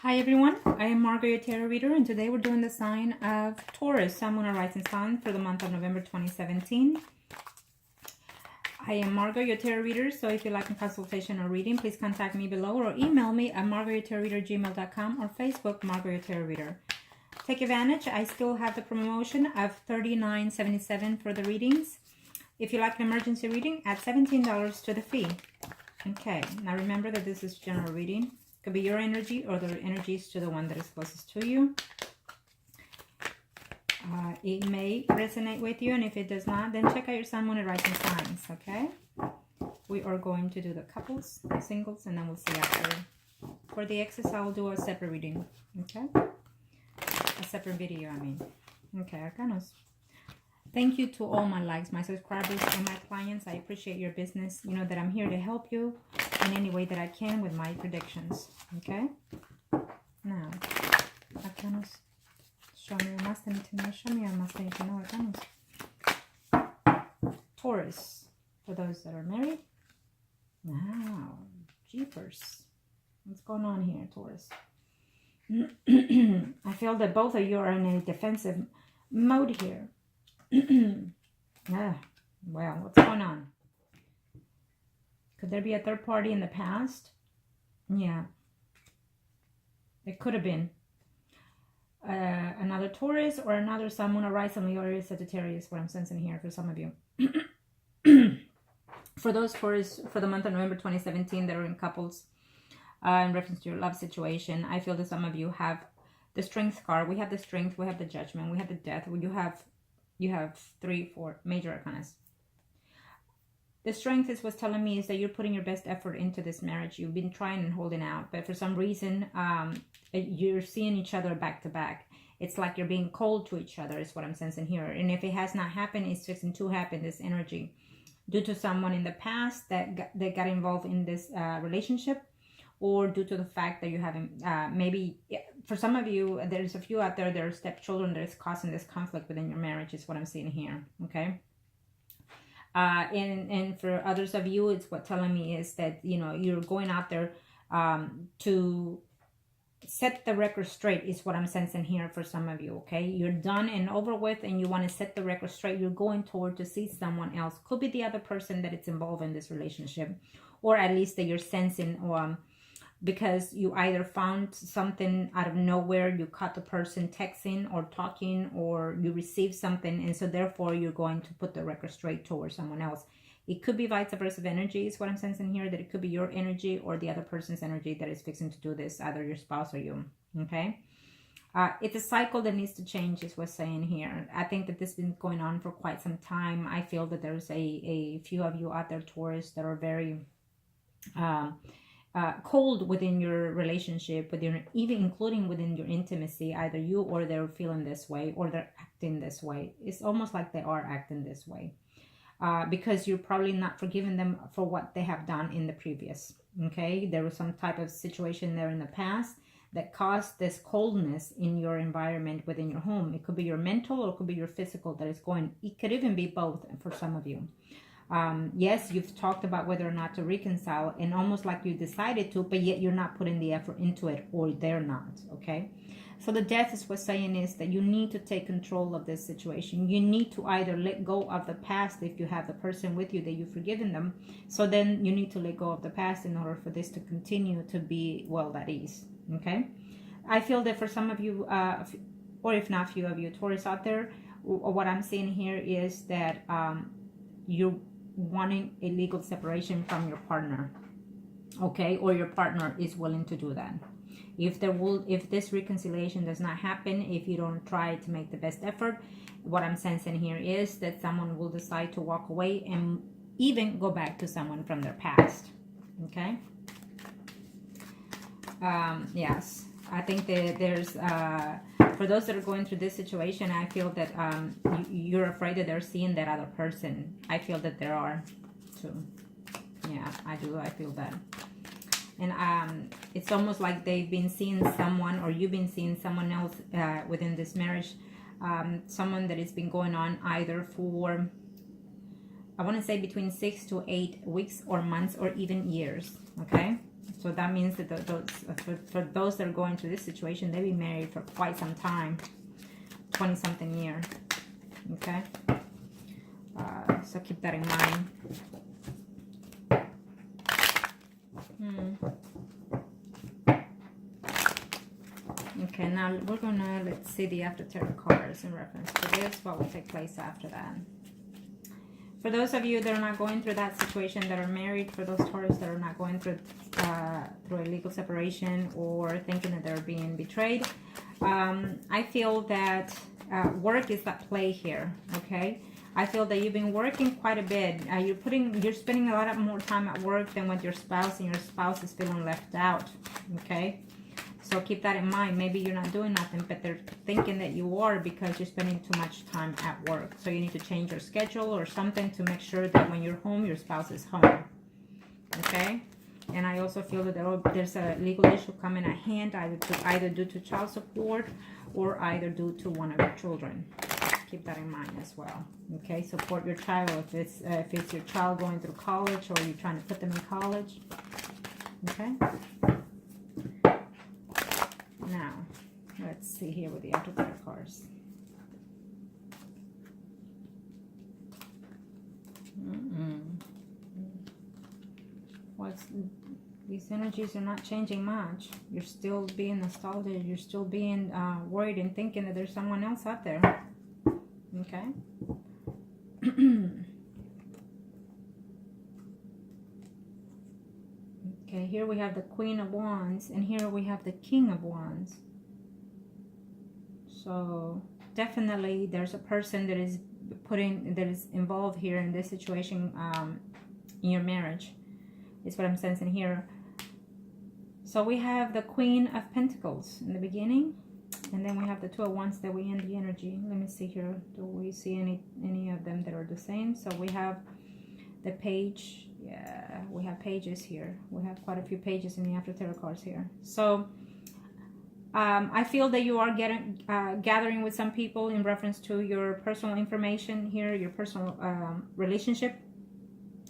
Hi everyone, I am Margourtarotreader, and today we're doing the sign of Taurus, Sun, Moon, or Rising Sun for the month of November 2017. I am Margourtarotreader, so if you'd like a consultation or reading, please contact me below or email me at margourtarotreader@gmail.com or Facebook Margourtarotreader. Take advantage, I still have the promotion of $39.77 for the readings. If you like an emergency reading, add $17 to the fee. Okay, now remember that this is general reading. Could be your energy or the energies to the one that is closest to you. It may resonate with you, and if it does not, then check out your Sun, Moon, and Rising signs, okay? We are going to do the couples, singles, and then we'll see after. For the exes, I'll do a separate reading, okay? A separate video, I mean. Okay, Arcanos. Thank you to all my likes, my subscribers, and my clients. I appreciate your business. You know that I'm here to help you in any way that I can with my predictions. Okay? Now, Arcanos, show me what I need to know. Show me what I need to know, Arcanos. Taurus, for those that are married. Wow, jeepers. What's going on here, Taurus? I feel that both of you are in a defensive mode here. Well, what's going on? Could there be a third party in the past? Yeah. It could have been. Another Taurus or another Sun, Moon, or Rising, Leo, or Sagittarius, what I'm sensing here for some of you. For those Taurus, for the month of November 2017 that are in couples, in reference to your love situation, I feel that some of you have the Strength card. We have the Strength, we have the Judgment, we have the Death. You have 3, 4 major arcanas. The Strength is what's telling me is that you're putting your best effort into this marriage. You've been trying and holding out, but for some reason, you're seeing each other back to back. It's like you're being cold to each other is what I'm sensing here. And if it has not happened, it's fixing to happen, this energy. Due to someone in the past that got involved in this relationship, or due to the fact that you haven't, maybe, for some of you, there's a few out there that are stepchildren that is causing this conflict within your marriage is what I'm seeing here, okay? And for others of you, it's what telling me is that, you know, you're going out there to set the record straight is what I'm sensing here for some of you, okay? You're done and over with, and you want to set the record straight. You're going toward to see someone else. Could be the other person that it's involved in this relationship, or at least that you're sensing, or because you either found something out of nowhere, you caught the person texting or talking, or you received something, and so therefore you're going to put the record straight towards someone else. It could be vice versa energy is what I'm sensing here, that it could be your energy or the other person's energy that is fixing to do this, either your spouse or you, okay? It's a cycle that needs to change is what's saying here. I think that this has been going on for quite some time. I feel that there's a few of you out there, Taurus, that are very cold within your relationship, even including within your intimacy. Either you or they're feeling this way, or they're acting this way. It's almost like they are acting this way. Because you're probably not forgiving them for what they have done in the previous, okay? There was some type of situation there in the past that caused this coldness in your environment within your home. It could be your mental, or it could be your physical that is going. It could even be both for some of you. Yes, you've talked about whether or not to reconcile, and almost like you decided to, but yet you're not putting the effort into it, or they're not, okay? So the Death is what's saying is that you need to take control of this situation. You need to either let go of the past if you have the person with you that you've forgiven them. So then you need to let go of the past in order for this to continue to be well at ease, okay? I feel that for some of you, or if not few of you Taurus out there, what I'm seeing here is that you're wanting a legal separation from your partner, okay? Or your partner is willing to do that. If this reconciliation does not happen, if you don't try to make the best effort, what I'm sensing here is that someone will decide to walk away and even go back to someone from their past, okay? Yes, I think that there's for those that are going through this situation, I feel that you're afraid that they're seeing that other person. I feel that there are too. Yeah, I do. I feel that. And it's almost like they've been seeing someone, or you've been seeing someone else within this marriage, someone that has been going on either for, I want to say, between 6 to 8 weeks or months or even years, okay? So that means that for those that are going through this situation, they've been married for quite some time, 20-something year. Okay? So keep that in mind. Okay, now we're gonna, let's see the after tarot cards in reference to this, what will take place after that. For those of you that are not going through that situation, that are married, for those Taurus that are not going through through a legal separation or thinking that they're being betrayed, I feel that work is at play here. Okay, I feel that you've been working quite a bit. You're spending a lot more time at work than with your spouse, and your spouse is feeling left out. Okay. So keep that in mind. Maybe you're not doing nothing, but they're thinking that you are because you're spending too much time at work. So you need to change your schedule or something to make sure that when you're home, your spouse is home. Okay? And I also feel that there's a legal issue coming at hand, either due to child support or either due to one of your children. Keep that in mind as well. Okay? Support your child if it's your child going through college or you're trying to put them in college. Okay? Now, let's see here with the after tarot cards. These energies are not changing much. You're still being nostalgic. You're still being worried and thinking that there's someone else out there. Okay? Okay, here we have the Queen of Wands, and here we have the King of Wands. So definitely there's a person that is involved here in this situation in your marriage. Is what I'm sensing here. So we have the Queen of Pentacles in the beginning, and then we have the Two of Wands that we end the energy. Let me see here. Do we see any of them that are the same? So we have the Page. Yeah, we have pages here. We have quite a few pages in the after tarot cards here. So I feel that you are gathering with some people in reference to your personal information here, your personal relationship.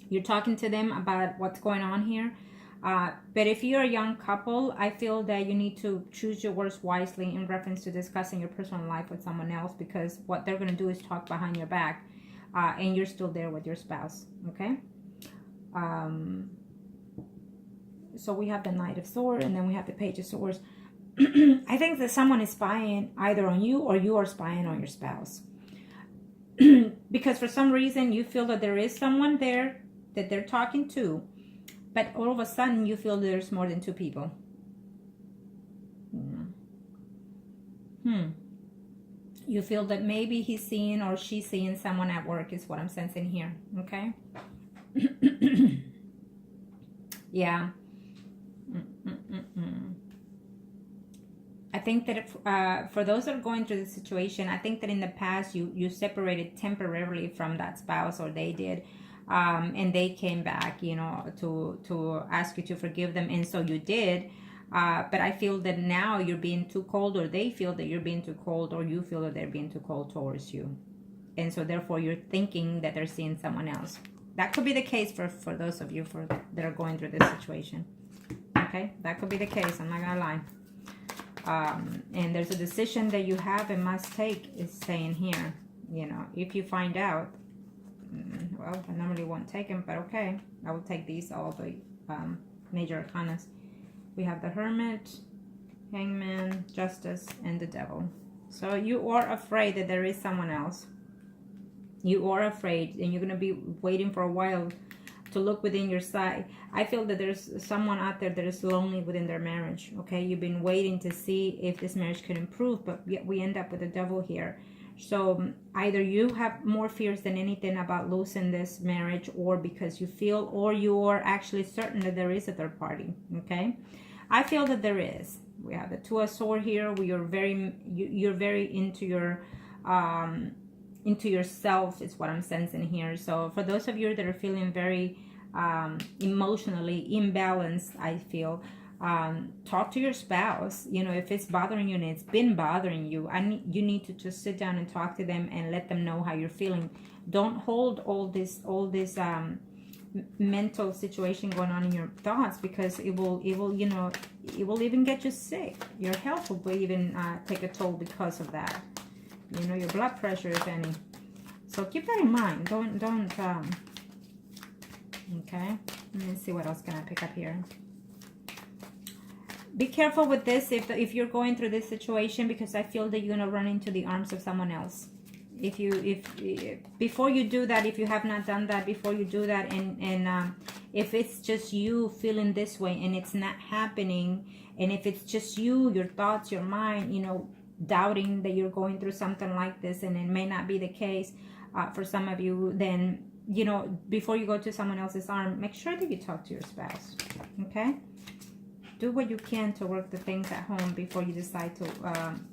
You're talking to them about what's going on here. But if you're a young couple, I feel that you need to choose your words wisely in reference to discussing your personal life with someone else, because what they're going to do is talk behind your back, and you're still there with your spouse. Okay? So we have the Knight of Swords, and then we have the Page of Swords. I think that someone is spying either on you or you are spying on your spouse. Because for some reason you feel that there is someone there that they're talking to, but all of a sudden you feel there's more than two people. You feel that maybe he's seeing or she's seeing someone at work is what I'm sensing here. Okay? Yeah. I think that for those that are going through the situation, I think that in the past you separated temporarily from that spouse, or they did, and they came back, you know, to ask you to forgive them, and so you did. But I feel that now you're being too cold, or they feel that you're being too cold, or you feel that they're being too cold towards you, and so therefore you're thinking that they're seeing someone else. That could be the case for those of you that are going through this situation. Okay, that could be the case. I'm not gonna lie. And there's a decision that you have and must take, is saying here. You know, if you find out, well, I normally won't take them, but okay, I will take these, all the major arcanas. We have the Hermit, Hangman, Justice, and the Devil. So you are afraid that there is someone else. You are afraid, and you're going to be waiting for a while to look within your side. I feel that there's someone out there that is lonely within their marriage. Okay, you've been waiting to see if this marriage could improve, but yet we end up with the Devil here. So either you have more fears than anything about losing this marriage, or because you feel, or you are actually certain that there is a third party. Okay, I feel that there is. We have the Two of Swords here. You're very into your into yourself is what I'm sensing here. So for those of you that are feeling very emotionally imbalanced, I feel, talk to your spouse. You know, if it's bothering you and it's been bothering you, you need to just sit down and talk to them and let them know how you're feeling. Don't hold all this mental situation going on in your thoughts, because it will, you know, it will even get you sick. Your health will even take a toll because of that. You know, your blood pressure, if any. So keep that in mind. Don't okay. Let me see what else can I pick up here. Be careful with this if you're going through this situation, because I feel that you're gonna run into the arms of someone else. If before you do that, if you have not done that, before you do that, and if it's just you feeling this way and it's not happening, and if it's just you, your thoughts, your mind, you know, doubting that you're going through something like this, and it may not be the case for some of you, then, you know, before you go to someone else's arm, make sure that you talk to your spouse. Okay? Do what you can to work the things at home before you decide to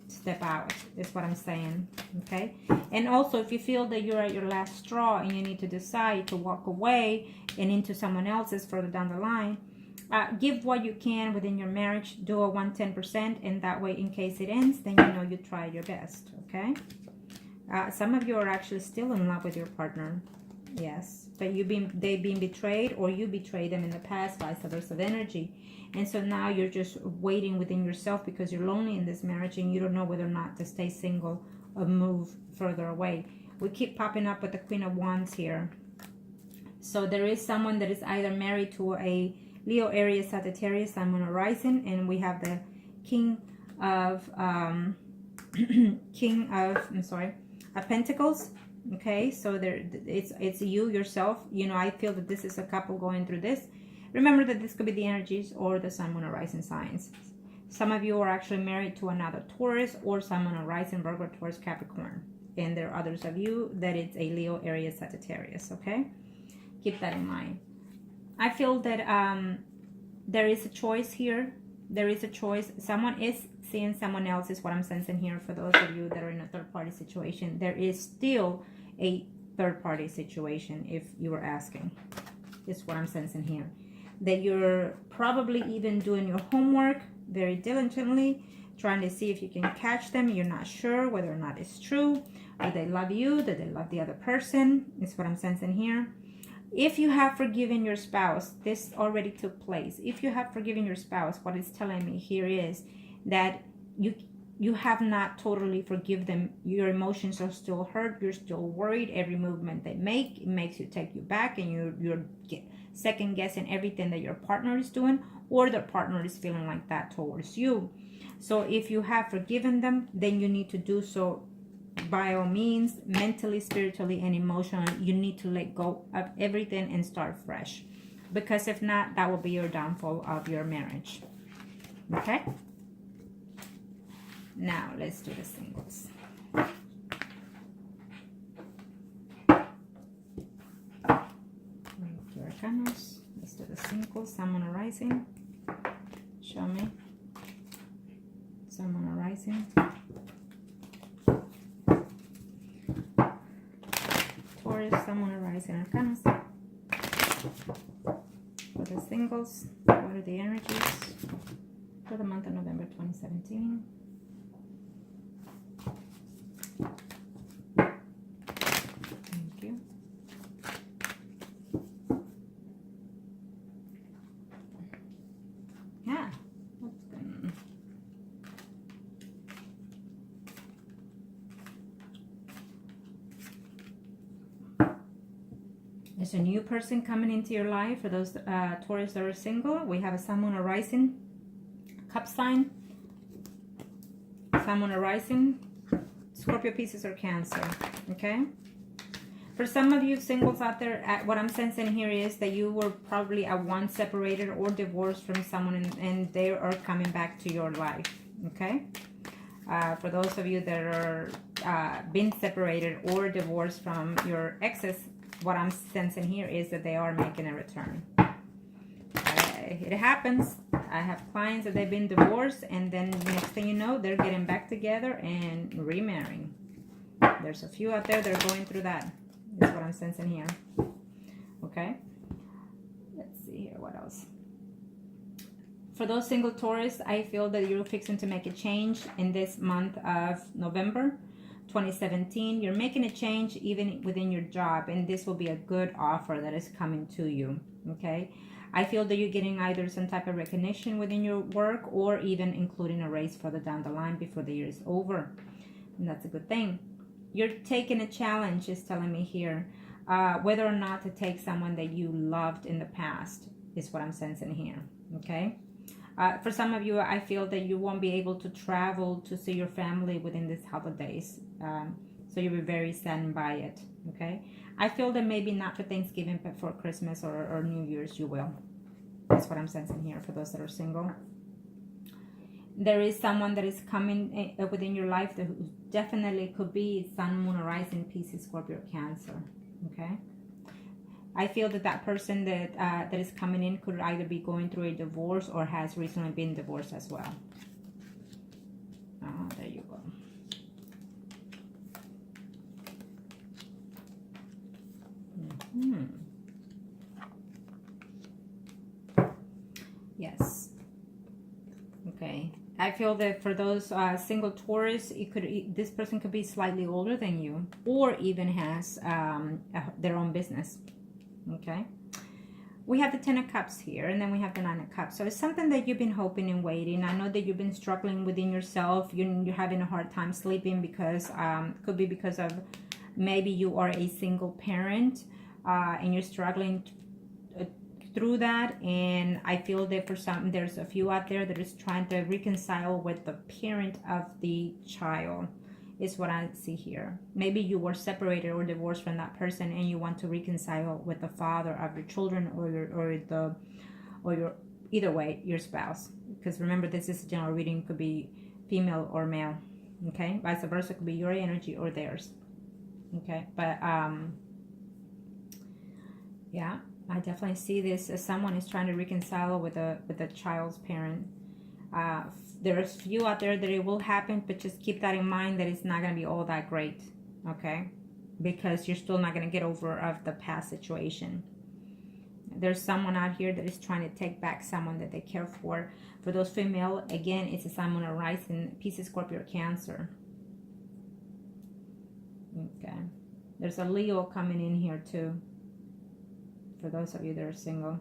step out, is what I'm saying. Okay? And also, if you feel that you're at your last straw and you need to decide to walk away and into someone else's further down the line, give what you can within your marriage. Do a 110%, and that way, in case it ends, then you know you tried your best. Okay? Some of you are actually still in love with your partner. Yes, but they've been betrayed, or you betrayed them in the past, vice versa energy. And so now you're just waiting within yourself because you're lonely in this marriage and you don't know whether or not to stay single or move further away. We keep popping up with the Queen of Wands here. So there is someone that is either married to a Leo, Aries, Sagittarius, Sun, Moon, or Rising, and we have the King of Pentacles. Okay, so there, it's you yourself. You know, I feel that this is a couple going through this. Remember that this could be the energies or the Sun, Moon, or Rising signs. Some of you are actually married to another Taurus or Sun, Moon, or Rising, Virgo, Taurus, Capricorn. And there are others of you that it's a Leo, Aries, Sagittarius. Okay, keep that in mind. I feel that there is a choice here. There is a choice. Someone is seeing someone else, is what I'm sensing here. For those of you that are in a third-party situation, there is still a third-party situation, if you were asking. Is what I'm sensing here. That you're probably even doing your homework very diligently, trying to see if you can catch them. You're not sure whether or not it's true. Do they love you? Do they love the other person? Is what I'm sensing here. If you have forgiven your spouse, this already took place. If you have forgiven your spouse, what it's telling me here is that you have not totally forgiven them. Your emotions are still hurt. You're still worried. Every movement they make, it makes you take you back, and you're second guessing everything that your partner is doing, or the partner is feeling like that towards you. So if you have forgiven them, then you need to do so by all means, mentally, spiritually, and emotionally. You need to let go of everything and start fresh, because if not, that will be your downfall of your marriage. Okay, now let's do the singles. Let's do the singles. Sun, Moon, or Rising. Show me. Sun, Moon, or Rising. Taurus, Sun, Moon, or Rising Arcanas. For the singles, what are the energies for the month of November 2017? Thank you. Yeah, that's good. There's a new person coming into your life. For those Taurus that are single, we have a Sun, Moon, or Rising cup sign. Sun, Moon, or Rising, Scorpio, Pisces, or Cancer. Okay, for some of you singles out there, what I'm sensing here is that you were probably at once separated or divorced from someone, and they are coming back to your life. Okay, for those of you that are been separated or divorced from your exes, what I'm sensing here is that they are making a return. It happens. I have clients that they've been divorced, and then next thing you know, they're getting back together and remarrying. There's a few out there that are going through that. That's what I'm sensing here. Okay, let's see here, what else. For those single Taurus, I feel that you're fixing to make a change in this month of November. 2017. You're making a change even within your job, and this will be a good offer that is coming to you. Okay, I feel that you're getting either some type of recognition within your work, or even including a raise further down the line before the year is over, and that's a good thing. You're taking a challenge, is telling me here, whether or not to take someone that you loved in the past is what I'm sensing here. Okay, for some of you, I feel that you won't be able to travel to see your family within these holidays. So you'll be very saddened by it. Okay. I feel that maybe not for Thanksgiving, but for Christmas or New Year's, you will. That's what I'm sensing here for those that are single. There is someone that is coming within your life that definitely could be Sun, Moon, or Rising, Pisces, Scorpio, Cancer. Okay. I feel that that person that is coming in could either be going through a divorce or has recently been divorced as well. Oh, there you go. Yes. Okay. I feel that for those single Taurus, this person could be slightly older than you, or even has their own business. Okay. We have the 10 of Cups here, and then we have the 9 of Cups. So it's something that you've been hoping and waiting. I know that you've been struggling within yourself. You're having a hard time sleeping because could be because of maybe you are a single parent and you're struggling through that. And I feel that for some, there's a few out there that is trying to reconcile with the parent of the child, is what I see here. Maybe you were separated or divorced from that person, and you want to reconcile with the father of your children, or your either way, your spouse. Because remember, this is a general reading, could be female or male. Okay, vice versa, could be your energy or theirs. Okay, but yeah, I definitely see this as someone is trying to reconcile with the child's parent. There's few out there that it will happen, but just keep that in mind that it's not going to be all that great, okay? Because you're still not going to get over of the past situation. There's someone out here that is trying to take back someone that they care for. For those female, again, it's a Sun, Moon, or Rising, Pisces, Scorpio, or Cancer. Okay. There's a Leo coming in here too, for those of you that are single.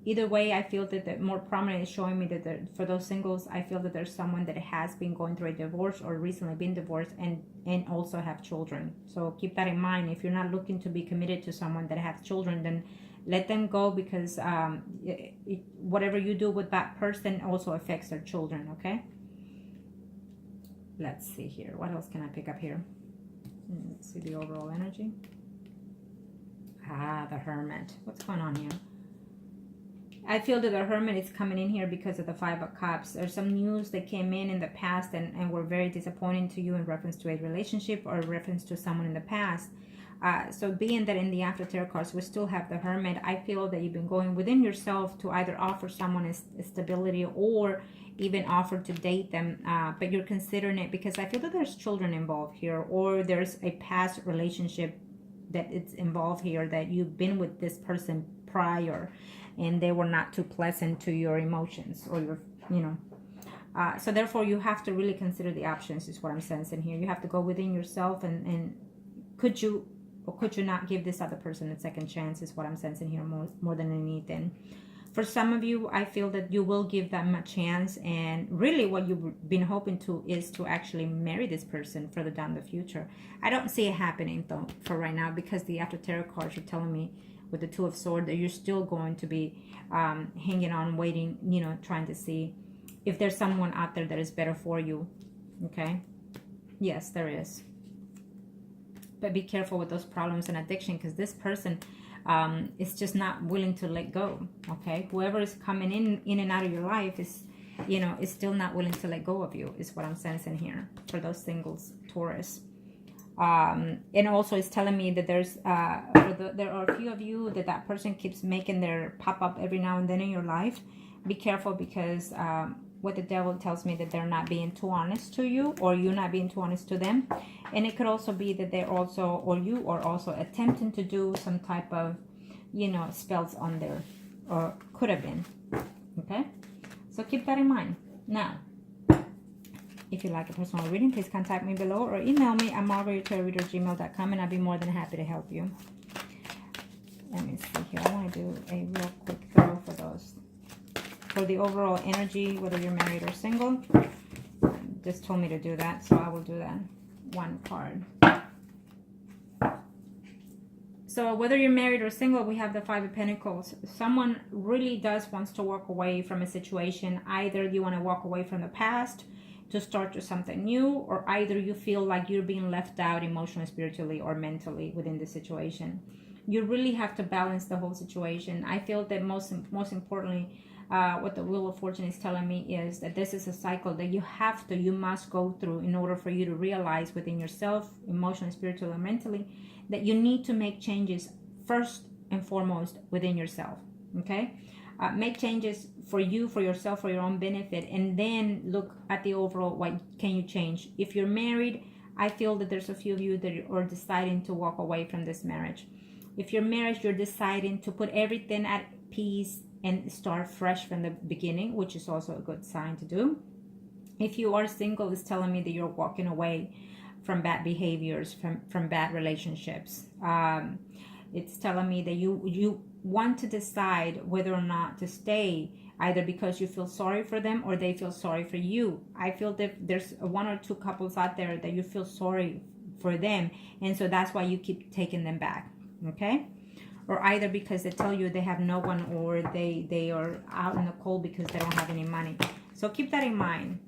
Either way, I feel that the more prominent is showing me that for those singles, I feel that there's someone that has been going through a divorce or recently been divorced and also have children. So keep that in mind. If you're not looking to be committed to someone that has children, then let them go, because whatever you do with that person also affects their children, okay? Let's see here. What else can I pick up here? Let's see the overall energy. The Hermit. What's going on here? I feel that the Hermit is coming in here because of the 5 of Cups. There's some news that came in the past and were very disappointing to you in reference to a relationship or reference to someone in the past. So being that in the After Tarot cards we still have the Hermit, I feel that you've been going within yourself to either offer someone stability or even offer to date them, but you're considering it because I feel that there's children involved here, or there's a past relationship that it's involved here, that you've been with this person prior and they were not too pleasant to your emotions or your, so therefore you have to really consider the options, is what I'm sensing here. You have to go within yourself and could you or could you not give this other person a second chance, is what I'm sensing here more than anything. For some of you, I feel that you will give them a chance, and really what you've been hoping to is to actually marry this person further down the future. I don't see it happening though for right now, because the After Tarot cards are telling me with the 2 of Swords that you're still going to be hanging on, waiting, trying to see if there's someone out there that is better for you. Okay, yes, there is, but be careful with those problems and addiction, because this person is just not willing to let go. Okay, whoever is coming in and out of your life is still not willing to let go of you, is what I'm sensing here for those singles, Taurus. And also it's telling me that there are a few of you that person keeps making their pop up every now and then in your life. Be careful, because what the devil tells me that they're not being too honest to you, or you're not being too honest to them. And it could also be that they're also, or you are also attempting to do some type of spells on there, or could have been. Okay, so keep that in mind. Now If you'd like a personal reading, please contact me below or email me at margourtarotreader@gmail.com, and I'll be more than happy to help you. Let me see here. I want to do a real quick throw for those. For the overall energy, whether you're married or single. Just told me to do that, so I will do that. One card. So whether you're married or single, we have the Five of Pentacles. Someone really does wants to walk away from a situation. Either you want to walk away from the past to start something new, or either you feel like you're being left out emotionally, spiritually, or mentally within the situation. You really have to balance the whole situation. I feel that most importantly, what the Wheel of Fortune is telling me is that this is a cycle that you must go through in order for you to realize within yourself, emotionally, spiritually, or mentally, that you need to make changes first and foremost within yourself. Okay? Make changes for you, for yourself, for your own benefit, and then look at the overall, what can you change. If you're married, I feel that there's a few of you that are deciding to walk away from this marriage. If you're married, you're deciding to put everything at peace and start fresh from the beginning, which is also a good sign to do. If you are single, it's telling me that you're walking away from bad behaviors, from bad relationships. It's telling me that you want to decide whether or not to stay, either because you feel sorry for them or they feel sorry for you. I feel that there's one or two couples out there that you feel sorry for them, and so that's why you keep taking them back. Okay? Or either because they tell you they have no one, or they are out in the cold because they don't have any money. So keep that in mind.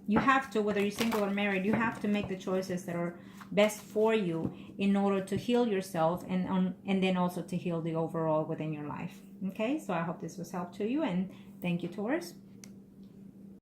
You have to, whether you're single or married, you have to make the choices that are best for you in order to heal yourself and then also to heal the overall within your life. Okay, so I hope this was help to you, and thank you, Taurus.